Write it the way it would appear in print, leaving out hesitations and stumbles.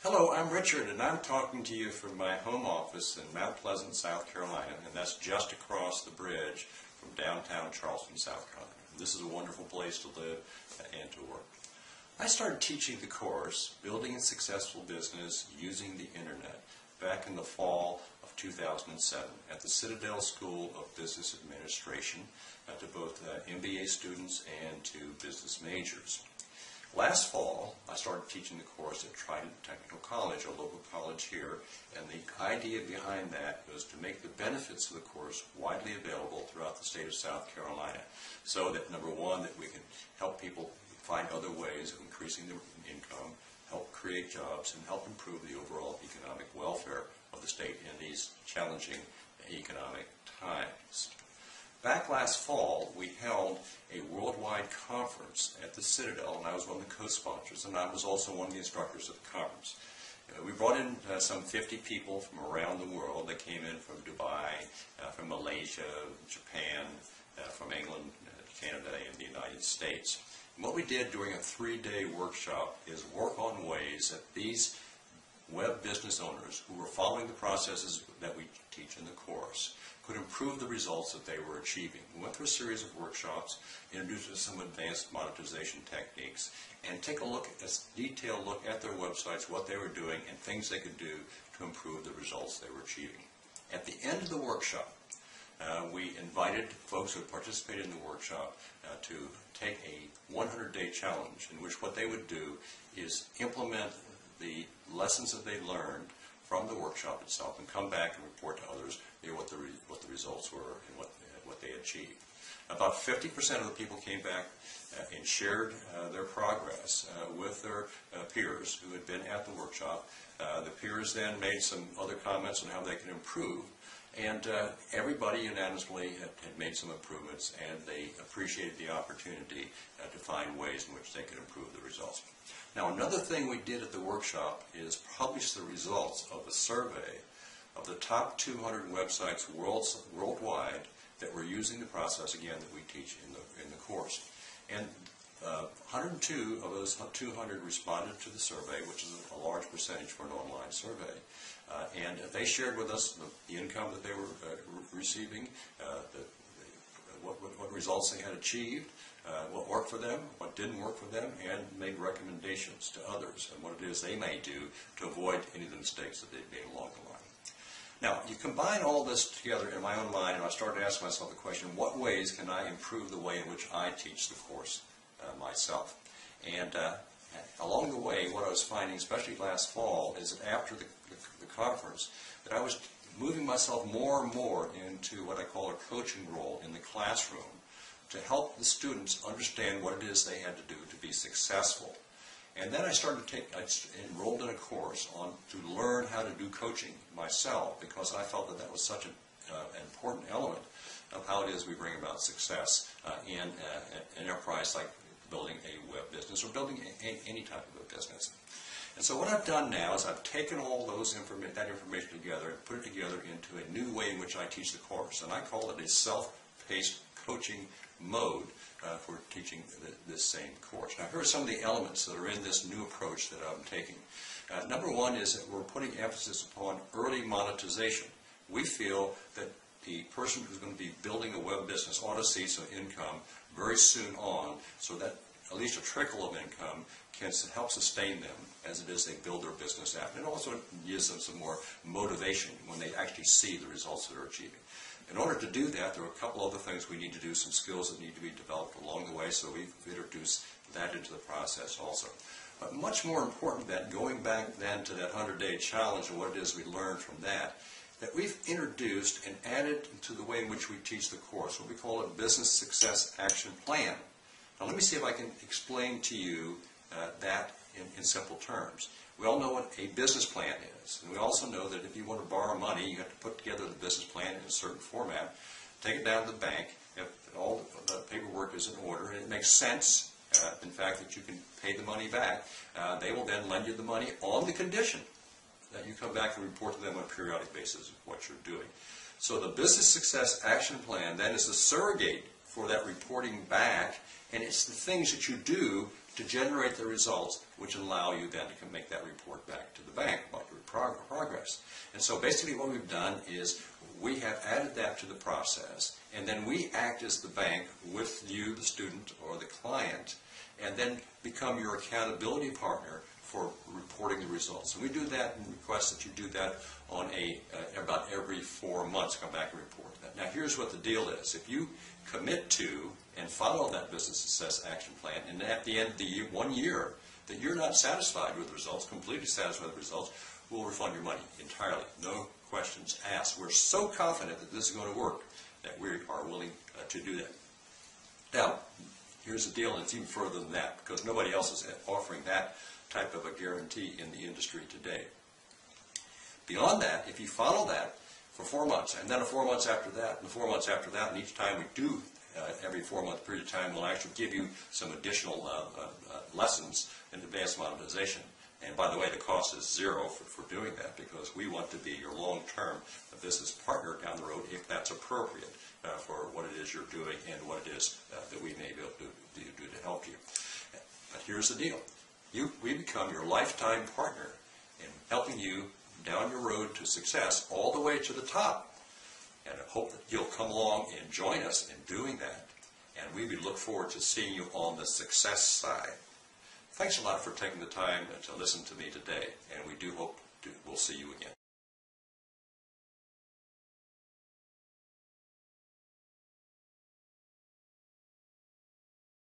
Hello, I'm Richard, and I'm talking to you from my home office in Mount Pleasant, South Carolina, and that's just across the bridge from downtown Charleston, South Carolina. This is a wonderful place to live and to work. I started teaching the course, Building a Successful Business Using the Internet, back in the fall of 2007 at the Citadel School of Business Administration to both MBA students and to business majors. Last fall, I started teaching the course at Trident Technical College, a local college here, and the idea behind that was to make the benefits of the course widely available throughout the state of South Carolina, so that, number one, that we can help people find other ways of increasing their income, help create jobs, and help improve the overall economic welfare of the state in these challenging economic times. Back last fall, we held a worldwide conference at the Citadel, and I was one of the co-sponsors, and I was also one of the instructors of the conference. We brought in some 50 people from around the world. They came in from Dubai, from Malaysia, Japan, from England, Canada, and the United States. And what we did during a 3-day workshop is work on ways that these web business owners who were following the processes that we teach in the course could improve the results that they were achieving. We went through a series of workshops, introduced some advanced monetization techniques, and take a detailed look at their websites, what they were doing, and things they could do to improve the results they were achieving. At the end of the workshop, we invited folks who participated in the workshop to take a 100-day challenge in which what they would do is implement the lessons that they learned from the workshop itself and come back and report to others what the results were and what they achieved. About 50% of the people came back and shared their progress with their peers who had been at the workshop. The peers then made some other comments on how they could improve, and everybody unanimously had made some improvements, and they appreciated the opportunity to find ways in which they could improve the results. Now, another thing we did at the workshop is publish the results of a survey of the top 200 websites worldwide that were using the process, again, that we teach in the course. And 102 of those 200 responded to the survey, which is a large percentage for an online survey. And they shared with us the income that they were receiving, what results they had achieved, what worked for them, what didn't work for them, and made recommendations to others and what it is they may do to avoid any of the mistakes that they've made along the line. Now, you combine all this together in my own mind, and I started asking myself the question, what ways can I improve the way in which I teach the course myself? And along the way, what I was finding, especially last fall, is that after the conference, that I was moving myself more and more into what I call a coaching role in the classroom to help the students understand what it is they had to do to be successful. And then I enrolled in a course to learn how to do coaching myself, because I felt that that was such an important element of how it is we bring about success in an enterprise like building a web business or building any type of a business. And so what I've done now is I've taken all that information together and put it together into a new way in which I teach the course. And I call it a self-paced coaching mode for teaching this same course. Now, here are some of the elements that are in this new approach that I'm taking. Number one is that we're putting emphasis upon early monetization. We feel that the person who's going to be building a web business ought to see some income very soon on, so that at least a trickle of income can help sustain them as it is they build their business out. And it also gives them some more motivation when they actually see the results that they're achieving. In order to do that, there are a couple other things we need to do, some skills that need to be developed along the way, so we've introduced that into the process also. But much more important than going back then to that 100-day challenge and what it is we learned from that we've introduced and added to the way in which we teach the course, what we call a Business Success Action Plan. Now let me see if I can explain to you that in simple terms. We all know what a business plan is, and we also know that if you want to borrow money, you have to put together the business plan in a certain format, take it down to the bank, if all the paperwork is in order, and it makes sense, in fact, that you can pay the money back. They will then lend you the money on the condition that you come back and report to them on a periodic basis of what you're doing. So the Business Success Action Plan then is the surrogate for that reporting back, and it's the things that you do to to generate the results which allow you then to make that report back to the bank about your progress. And so basically what we've done is we have added that to the process, and then we act as the bank with you, the student or the client, and then become your accountability partner for reporting the results. And we do that and request that you do that on about every 4 months, come back and report that. Now here's what the deal is. If you commit to and follow that business success action plan, and at the end of the year, 1 year, that you're not satisfied with the results, completely satisfied with the results, we'll refund your money entirely. No questions asked. We're so confident that this is going to work that we are willing to do that. Now, here's the deal, and it's even further than that, because nobody else is offering that type of a guarantee in the industry today. Beyond that, if you follow that for 4 months, and then 4 months after that, and 4 months after that, and each time we do, every 4-month period of time, we'll actually give you some additional lessons in advanced monetization. And by the way, the cost is zero for doing that, because we want to be your long-term business partner down the road if that's appropriate for what it is you're doing and what it is that we may be able to do to help you. But here's the deal. We become your lifetime partner in helping you down your road to success all the way to the top. And I hope that you'll come along and join us in doing that. And we look forward to seeing you on the success side. Thanks a lot for taking the time to listen to me today, and we do hope we'll see you again.